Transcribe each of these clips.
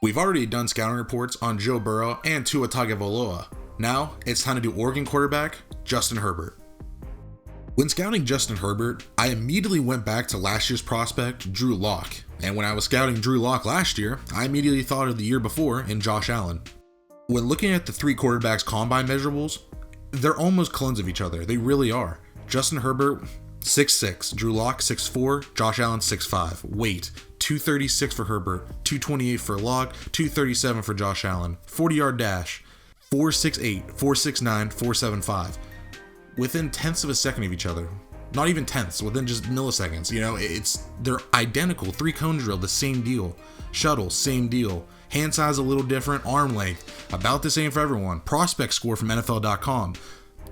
We've already done scouting reports on Joe Burrow and Tua Tagovailoa. Now, it's time to do Oregon quarterback, Justin Herbert. When scouting Justin Herbert, I immediately went back to last year's prospect, Drew Lock. And when I was scouting Drew Lock last year, I immediately thought of the year before in Josh Allen. When looking at the three quarterbacks' combine measurables, they're almost clones of each other. They really are. Justin Herbert, 6'6", Drew Lock, 6'4", Josh Allen, 6'5". Weight, 236 for Herbert, 228 for Lock, 237 for Josh Allen. 40-yard dash, 4.68, 4.69, 4.75. Within tenths of a second of each other. Not even tenths, within just milliseconds. They're identical. 3-cone drill, the same deal. Shuttle, same deal. Hand size a little different. Arm length, about the same for everyone. Prospect score from NFL.com.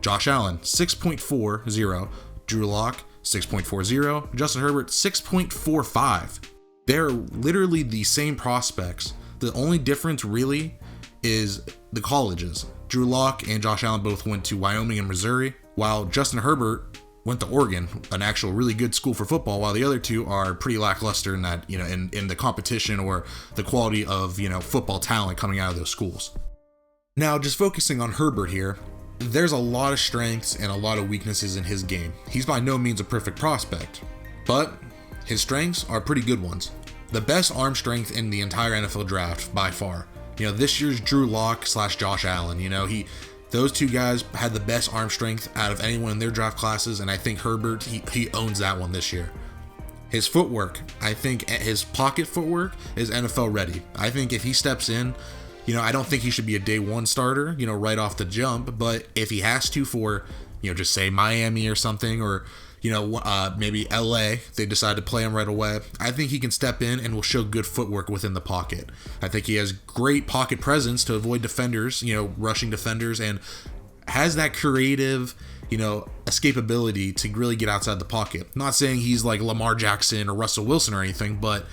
Josh Allen, 6.40. Drew Lock, 6.40. Justin Herbert, 6.45. They're literally the same prospects. The only difference really is the colleges. Drew Lock and Josh Allen both went to Wyoming and Missouri, while Justin Herbert went to Oregon, an actual really good school for football, while the other two are pretty lackluster in that, in the competition or the quality of, football talent coming out of those schools. Now, just focusing on Herbert here, there's a lot of strengths and a lot of weaknesses in his game. He's by no means a perfect prospect, but his strengths are pretty good ones. The best arm strength in the entire NFL draft by far. This year's Drew Lock / Josh Allen, those two guys had the best arm strength out of anyone in their draft classes, and I think Herbert, he owns that one this year. His footwork, I think his pocket footwork is NFL ready. I think if he steps in, I don't think he should be a day one starter, right off the jump, but if he has to for, just say Miami or something, or, maybe LA, they decide to play him right away, I think he can step in and will show good footwork within the pocket. I think he has great pocket presence to avoid defenders, rushing defenders, and has that creative, escapability to really get outside the pocket. Not saying he's like Lamar Jackson or Russell Wilson or anything, but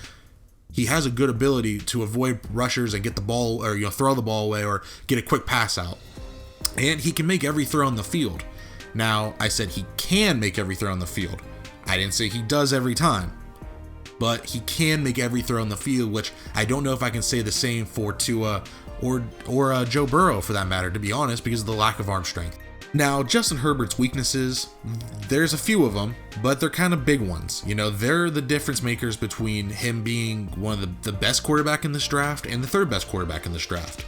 he has a good ability to avoid rushers and get the ball, or throw the ball away, or get a quick pass out. And he can make every throw on the field. Now, I said he can make every throw on the field. I didn't say he does every time, but he can make every throw on the field, which I don't know if I can say the same for Tua or Joe Burrow, for that matter, to be honest, because of the lack of arm strength. Now, Justin Herbert's weaknesses, there's a few of them, but they're kind of big ones. They're the difference makers between him being one of the best quarterback in this draft and the third best quarterback in this draft.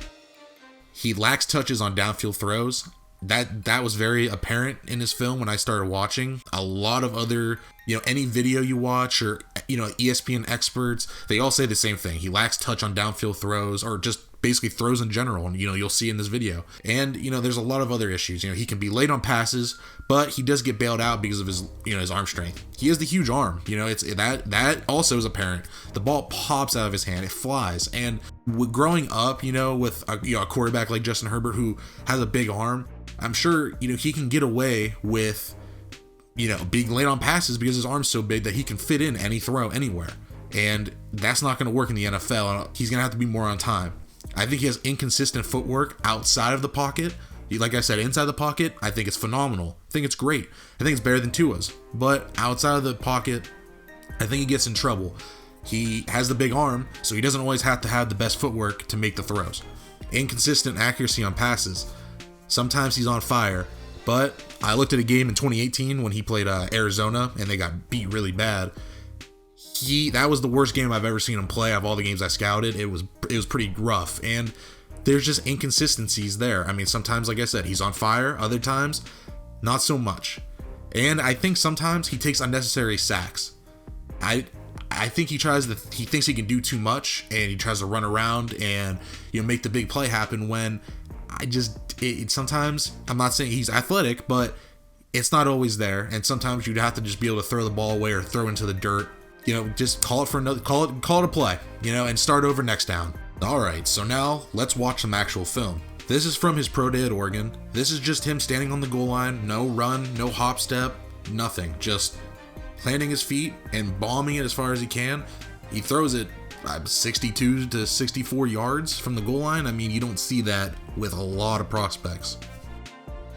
He lacks touches on downfield throws. That was very apparent in his film when I started watching. A lot of other, any video you watch, or, ESPN experts, they all say the same thing. He lacks touch on downfield throws, or just basically throws in general, and you'll see in this video. And there's a lot of other issues. He can be late on passes, but he does get bailed out because of his his arm strength. He has the huge arm. It's that also is apparent. The ball pops out of his hand, it flies. And growing up, with a quarterback like Justin Herbert who has a big arm, I'm sure he can get away with being late on passes because his arm's so big that he can fit in any throw anywhere. And that's not going to work in the NFL. He's going to have to be more on time. I think he has inconsistent footwork outside of the pocket. Like I said, inside the pocket, I think it's phenomenal. I think it's great. I think it's better than Tua's. But outside of the pocket, I think he gets in trouble. He has the big arm, so he doesn't always have to have the best footwork to make the throws. Inconsistent accuracy on passes. Sometimes he's on fire. But I looked at a game in 2018 when he played Arizona, and they got beat really bad. That was the worst game I've ever seen him play. Of all the games I scouted, it was pretty rough, and there's just inconsistencies there. I mean, sometimes, like I said, he's on fire. Other times, not so much. And I think sometimes he takes unnecessary sacks. I think he thinks he can do too much, and he tries to run around and make the big play happen. When sometimes, I'm not saying he's athletic, but it's not always there. And sometimes you'd have to just be able to throw the ball away or throw into the dirt. Just call it a play, and start over next down. All right, so now let's watch some actual film. This is from his pro day at Oregon. This is just him standing on the goal line, no run, no hop step, nothing. Just planting his feet and bombing it as far as he can. He throws it 62 to 64 yards from the goal line. I mean, you don't see that with a lot of prospects.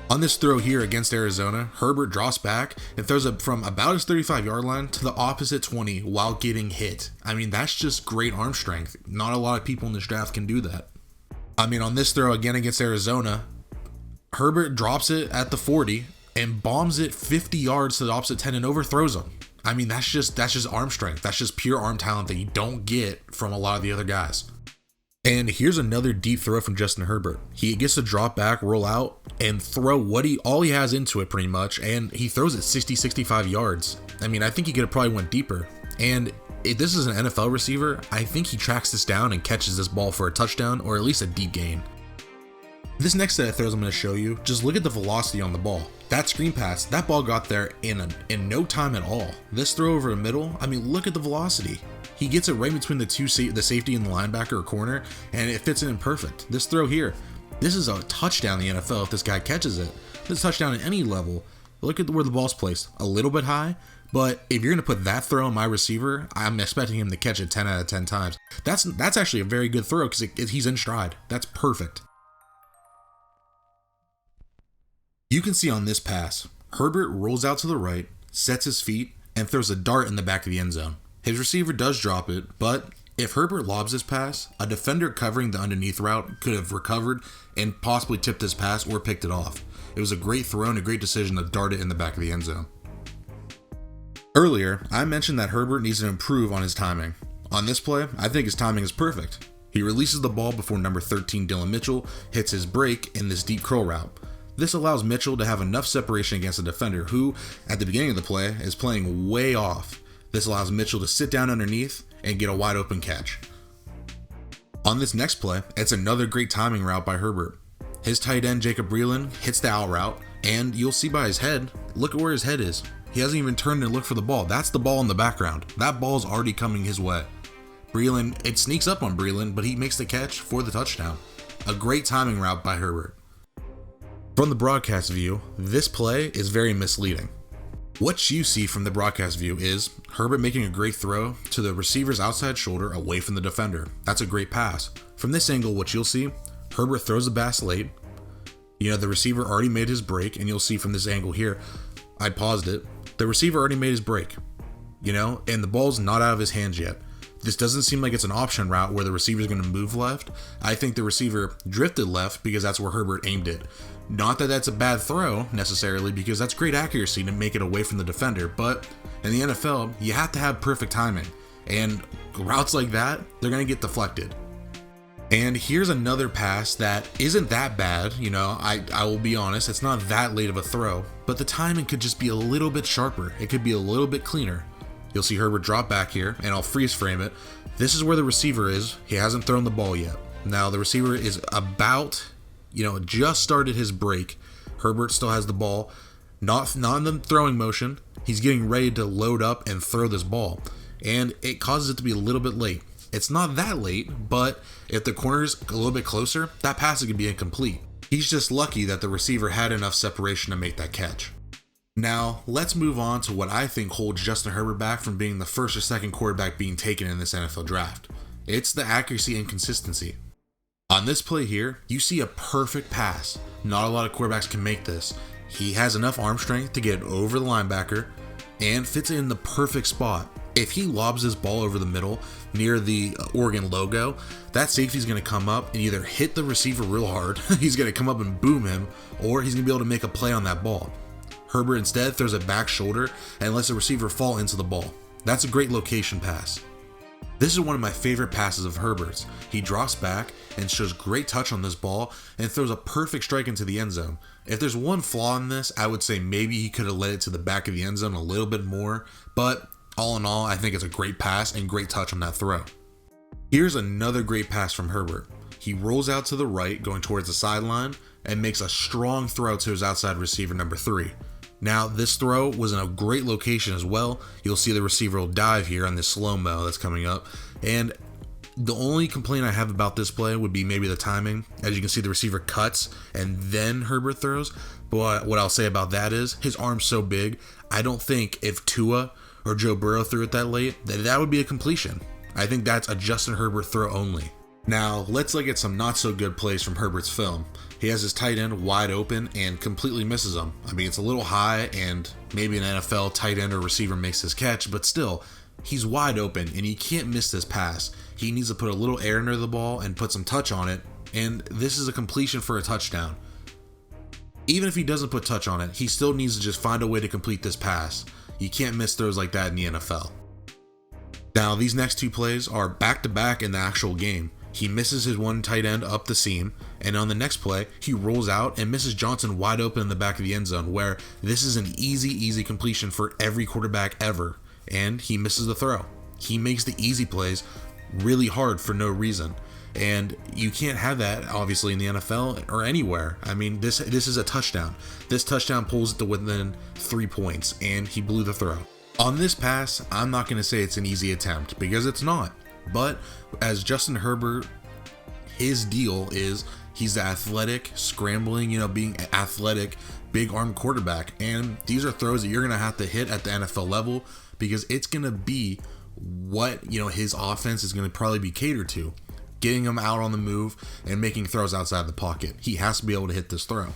On this throw here against Arizona, Herbert drops back and throws it from about his 35-yard line to the opposite 20 while getting hit. I mean, that's just great arm strength. Not a lot of people in this draft can do that. I mean, on this throw again against Arizona, Herbert drops it at the 40 and bombs it 50 yards to the opposite 10 and overthrows him. I mean, that's just arm strength. That's just pure arm talent that you don't get from a lot of the other guys. And here's another deep throw from Justin Herbert. He gets to drop back, roll out, and throw all he has into it pretty much, and he throws it 60-65 yards. I mean, I think he could have probably went deeper. And if this is an NFL receiver, I think he tracks this down and catches this ball for a touchdown or at least a deep gain. This next set of throws I'm going to show you, just look at the velocity on the ball. That screen pass, that ball got there in no time at all. This throw over the middle, I mean, look at the velocity. He gets it right between the safety and the linebacker or corner, and it fits in perfect. This throw here, this is a touchdown in the NFL if this guy catches it. This is a touchdown at any level. Look at where the ball's placed. A little bit high, but if you're going to put that throw on my receiver, I'm expecting him to catch it 10 out of 10 times. That's actually a very good throw because he's in stride. That's perfect. You can see on this pass, Herbert rolls out to the right, sets his feet, and throws a dart in the back of the end zone. His receiver does drop it, but if Herbert lobs this pass, a defender covering the underneath route could have recovered and possibly tipped this pass or picked it off. It was a great throw and a great decision to dart it in the back of the end zone. Earlier, I mentioned that Herbert needs to improve on his timing. On this play, I think his timing is perfect. He releases the ball before number 13 Dillon Mitchell hits his break in this deep curl route. This allows Mitchell to have enough separation against the defender who, at the beginning of the play, is playing way off. This allows Mitchell to sit down underneath and get a wide open catch. On this next play, it's another great timing route by Herbert. His tight end Jacob Breeland hits the out route, and you'll see by his head, look at where his head is. He hasn't even turned and looked for the ball. That's the ball in the background. That ball's already coming his way. Breeland, it sneaks up on Breeland, but he makes the catch for the touchdown. A great timing route by Herbert. From the broadcast view, this play is very misleading. What you see from the broadcast view is Herbert making a great throw to the receiver's outside shoulder away from the defender. That's a great pass. From this angle, what you'll see, Herbert throws the pass late. The receiver already made his break, and you'll see from this angle here, I paused it. The receiver already made his break, and the ball's not out of his hands yet. This doesn't seem like it's an option route where the receiver's going to move left. I think the receiver drifted left because that's where Herbert aimed it. Not that that's a bad throw necessarily, because that's great accuracy to make it away from the defender, but in the NFL, you have to have perfect timing, and routes like that, they're going to get deflected. And here's another pass that isn't that bad, I will be honest, it's not that late of a throw, but the timing could just be a little bit sharper. It could be a little bit cleaner. You'll see Herbert drop back here, and I'll freeze frame it. This is where the receiver is. He hasn't thrown the ball yet. Now the receiver is about, just started his break. Herbert still has the ball, not in the throwing motion. He's getting ready to load up and throw this ball, and it causes it to be a little bit late. It's not that late, but if the corner's a little bit closer, that pass could be incomplete. He's just lucky that the receiver had enough separation to make that catch. Now, let's move on to what I think holds Justin Herbert back from being the first or second quarterback being taken in this NFL draft. It's the accuracy and consistency. On this play here, you see a perfect pass. Not a lot of quarterbacks can make this. He has enough arm strength to get it over the linebacker and fits it in the perfect spot. If he lobs this ball over the middle near the Oregon logo, that safety's going to come up and either hit the receiver real hard, he's going to come up and boom him, or he's going to be able to make a play on that ball. Herbert instead throws it back shoulder and lets the receiver fall into the ball. That's a great location pass. This is one of my favorite passes of Herbert's. He drops back and shows great touch on this ball and throws a perfect strike into the end zone. If there's one flaw in this, I would say maybe he could have led it to the back of the end zone a little bit more, but all in all, I think it's a great pass and great touch on that throw. Here's another great pass from Herbert. He rolls out to the right, going towards the sideline, and makes a strong throw to his outside receiver, number 3. Now, this throw was in a great location as well. You'll see the receiver will dive here on this slow-mo that's coming up. And the only complaint I have about this play would be maybe the timing. As you can see, the receiver cuts and then Herbert throws. But what I'll say about that is his arm's so big, I don't think if Tua or Joe Burrow threw it that late, that would be a completion. I think that's a Justin Herbert throw only. Now, let's look at some not so good plays from Herbert's film. He has his tight end wide open and completely misses him. I mean, it's a little high, and maybe an NFL tight end or receiver makes his catch, but still, he's wide open and he can't miss this pass. He needs to put a little air under the ball and put some touch on it, and this is a completion for a touchdown. Even if he doesn't put touch on it, he still needs to just find a way to complete this pass. You can't miss throws like that in the NFL. Now, these next two plays are back-to-back in the actual game. He misses his one tight end up the seam, and on the next play, he rolls out and misses Johnson wide open in the back of the end zone, where this is an easy completion for every quarterback ever, and he misses the throw. He makes the easy plays really hard for no reason, and you can't have that, obviously, in the NFL or anywhere. I mean, this is a touchdown. This touchdown pulls it to within 3 points, and he blew the throw. On this pass, I'm not going to say it's an easy attempt, because it's not. But as Justin Herbert, his deal is he's the athletic, scrambling, being athletic, big arm quarterback. And these are throws that you're going to have to hit at the NFL level, because it's going to be what, his offense is going to probably be catered to. Getting him out on the move and making throws outside the pocket. He has to be able to hit this throw.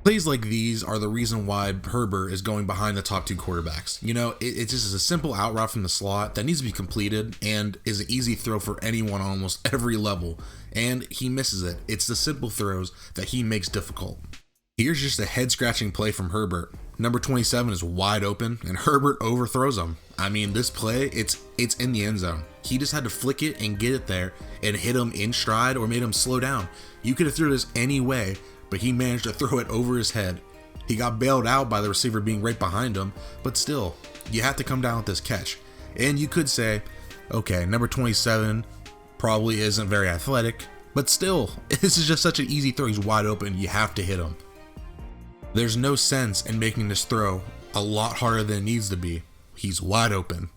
Plays like these are the reason why Herbert is going behind the top two quarterbacks. It just is a simple out route from the slot that needs to be completed and is an easy throw for anyone on almost every level, and he misses it. It's the simple throws that he makes difficult. Here's just a head-scratching play from Herbert. Number 27 is wide open, and Herbert overthrows him. I mean, this play, it's in the end zone. He just had to flick it and get it there and hit him in stride or made him slow down. You could have threw this any way, but he managed to throw it over his head. He got bailed out by the receiver being right behind him, but still, you have to come down with this catch. And you could say, okay, number 27 probably isn't very athletic, but still, this is just such an easy throw. He's wide open, you have to hit him. There's no sense in making this throw a lot harder than it needs to be. He's wide open.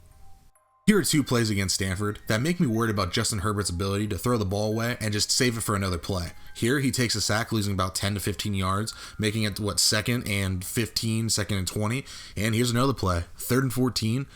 Here are two plays against Stanford that make me worried about Justin Herbert's ability to throw the ball away and just save it for another play. Here, he takes a sack, losing about 10 to 15 yards, making it, second and 15, second and 20. And here's another play, 3rd and 14.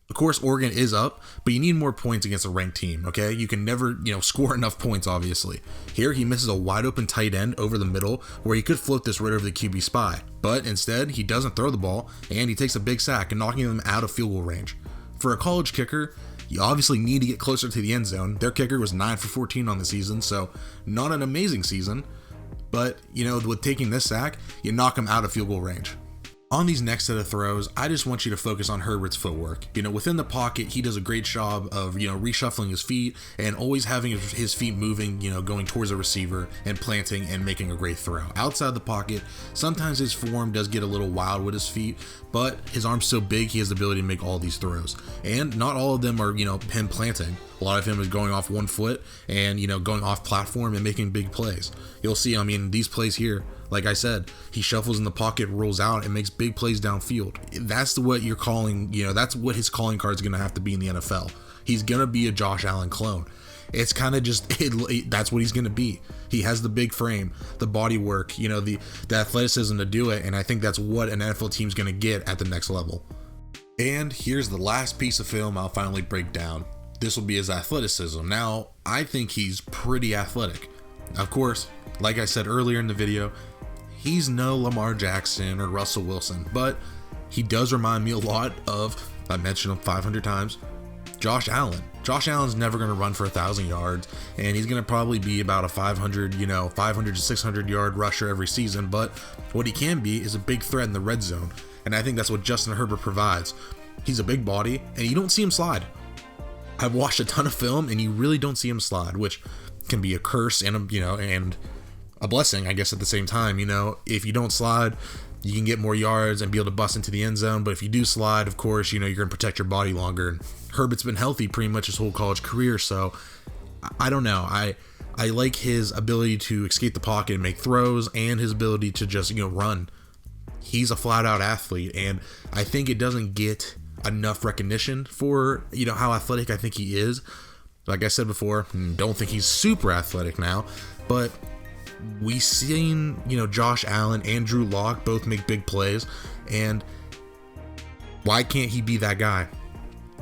Of course, Oregon is up, but you need more points against a ranked team, okay? You can never, score enough points, obviously. Here, he misses a wide open tight end over the middle where he could float this right over the QB spy. But instead, he doesn't throw the ball, and he takes a big sack and knocking them out of field goal range. For a college kicker, you obviously need to get closer to the end zone. Their kicker was 9 for 14 on the season, so not an amazing season. But, with taking this sack, you knock him out of field goal range. On these next set of throws, I just want you to focus on Herbert's footwork. Within the pocket, he does a great job of, reshuffling his feet and always having his feet moving, going towards a receiver and planting and making a great throw. Outside the pocket, sometimes his form does get a little wild with his feet, but his arm's so big, he has the ability to make all these throws. And not all of them are, him planting. A lot of him is going off one foot and, going off platform and making big plays. You'll see, these plays here, like I said, he shuffles in the pocket, rolls out, and makes big plays downfield. That's what you're calling, that's what his calling card is going to have to be in the NFL. He's going to be a Josh Allen clone. It's kind of just, that's what he's going to be. He has the big frame, the body work, the athleticism to do it, and I think that's what an NFL team's going to get at the next level. And here's the last piece of film I'll finally break down. This will be his athleticism. Now, I think he's pretty athletic. Of course, like I said earlier in the video, he's no Lamar Jackson or Russell Wilson, but he does remind me a lot of, I mentioned him 500 times, Josh Allen. Josh Allen's never going to run for 1,000 yards, and he's going to probably be about a 500 to 600 yard rusher every season, but what he can be is a big threat in the red zone, and I think that's what Justin Herbert provides. He's a big body, and you don't see him slide. I've watched a ton of film, and you really don't see him slide, which can be a curse and a blessing, I guess, at the same time. If you don't slide, you can get more yards and be able to bust into the end zone. But if you do slide, of course, you're going to protect your body longer. And Herbert's been healthy pretty much his whole college career, so I don't know. I like his ability to escape the pocket and make throws, and his ability to just run. He's a flat-out athlete, and I think it doesn't get enough recognition for how athletic I think he is. Like I said before, don't think he's super athletic now, but we've seen, Josh Allen and Drew Lock both make big plays, and why can't he be that guy?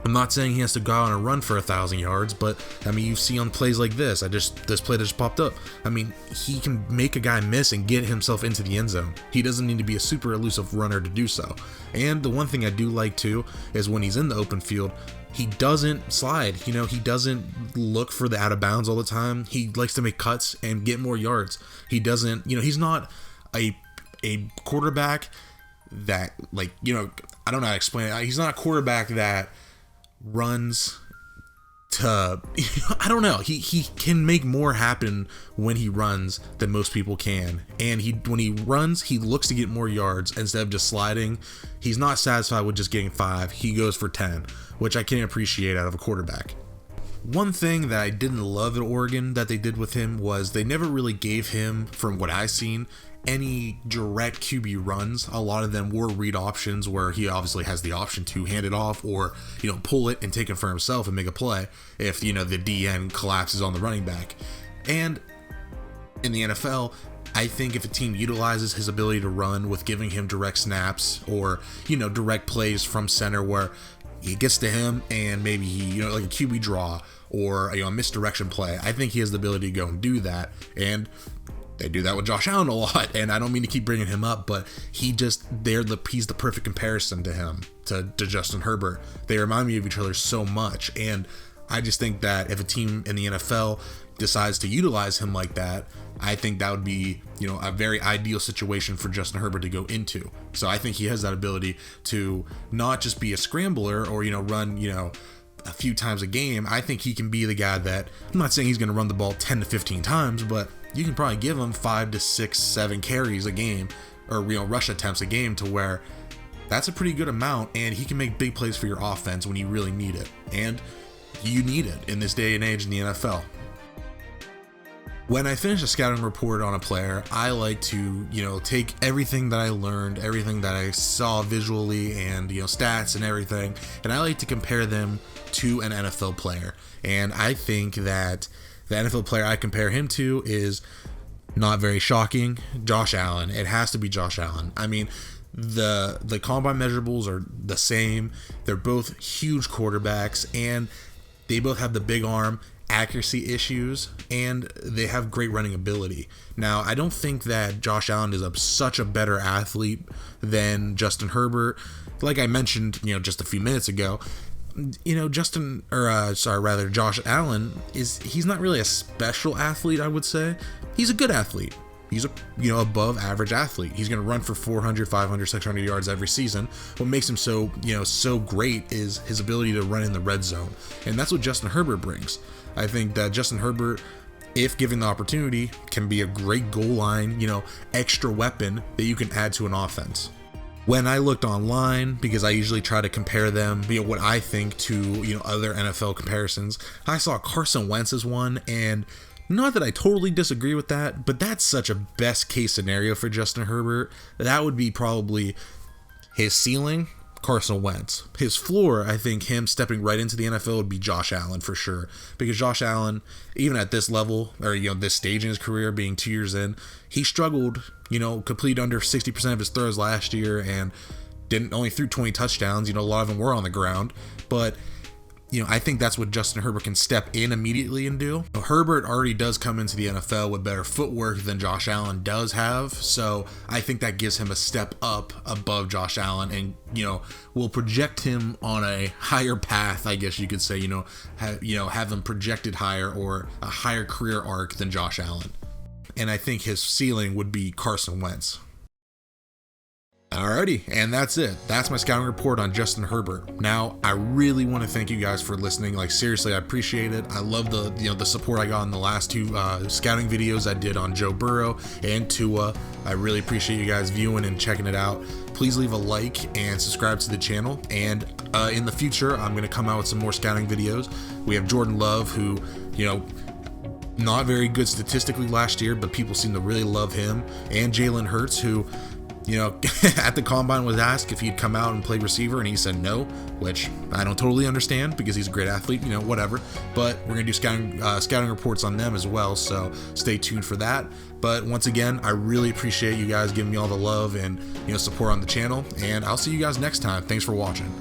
I'm not saying he has to go out on a run for 1,000 yards, but I mean, you see on plays like this, this play that just popped up. I mean, he can make a guy miss and get himself into the end zone. He doesn't need to be a super elusive runner to do so. And the one thing I do like too is when he's in the open field, he doesn't slide. He doesn't look for the out of bounds all the time. He likes to make cuts and get more yards. He doesn't, he's not a quarterback that, like, I don't know how to explain it. He's not a quarterback that runs to, I don't know. He can make more happen when he runs than most people can. And when he runs, he looks to get more yards instead of just sliding. He's not satisfied with just getting 5. He goes for 10, which I can appreciate out of a quarterback. One thing that I didn't love at Oregon that they did with him was they never really gave him, from what I've seen, any direct QB runs. A lot of them were read options where he obviously has the option to hand it off or, pull it and take it for himself and make a play if, the DN collapses on the running back. And in the NFL, I think if a team utilizes his ability to run with giving him direct snaps or, direct plays from center where he gets to him and maybe he, like a QB draw or a misdirection play, I think he has the ability to go and do that. And they do that with Josh Allen a lot, and I don't mean to keep bringing him up, but he's the perfect comparison to him, to Justin Herbert. They remind me of each other so much, and I just think that if a team in the NFL decides to utilize him like that, I think that would be, a very ideal situation for Justin Herbert to go into. So I think he has that ability to not just be a scrambler or, run, a few times a game. I think he can be the guy that, I'm not saying he's going to run the ball 10 to 15 times, but you can probably give him 5 to 6, 7 carries a game or, rush attempts a game to where that's a pretty good amount, and he can make big plays for your offense when you really need it. And you need it in this day and age in the NFL. When I finish a scouting report on a player, I like to, take everything that I learned, everything that I saw visually and, stats and everything, and I like to compare them to an NFL player. And I think that the NFL player I compare him to is, not very shocking, Josh Allen. It has to be Josh Allen. I mean, the combine measurables are the same. They're both huge quarterbacks, and they both have the big arm accuracy issues, and they have great running ability. Now, I don't think that Josh Allen is such a better athlete than Justin Herbert. Like I mentioned, just a few minutes ago, Josh Allen he's not really a special athlete, I would say. He's a good athlete. He's a, above average athlete. He's going to run for 400, 500, 600 yards every season. What makes him so great is his ability to run in the red zone. And that's what Justin Herbert brings. I think that Justin Herbert, if given the opportunity, can be a great goal line, extra weapon that you can add to an offense. When I looked online, because I usually try to compare them, what I think to, other NFL comparisons, I saw Carson Wentz as one, and not that I totally disagree with that, but that's such a best case scenario for Justin Herbert. That would be probably his ceiling, Carson Wentz. His floor, I think him stepping right into the NFL would be Josh Allen for sure. Because Josh Allen, even at this level, or this stage in his career, being 2 years in, he struggled, complete under 60% of his throws last year and only threw 20 touchdowns. A lot of them were on the ground. But I think that's what Justin Herbert can step in immediately and do. Herbert already does come into the NFL with better footwork than Josh Allen does have, so I think that gives him a step up above Josh Allen and, will project him on a higher path, I guess you could say, have him projected higher or a higher career arc than Josh Allen. And I think his ceiling would be Carson Wentz. Alrighty, and that's it. That's my scouting report on Justin Herbert. Now, I really want to thank you guys for listening. Like, seriously, I appreciate it. I love the support I got in the last 2 scouting videos I did on Joe Burrow and Tua. I really appreciate you guys viewing and checking it out. Please leave a like and subscribe to the channel. And in the future, I'm going to come out with some more scouting videos. We have Jordan Love, who, not very good statistically last year, but people seem to really love him, and Jalen Hurts, who, at the combine was asked if he'd come out and play receiver, and he said no, which I don't totally understand because he's a great athlete, whatever. But we're going to do scouting reports on them as well, so stay tuned for that. But once again, I really appreciate you guys giving me all the love and support on the channel, and I'll see you guys next time. Thanks for watching.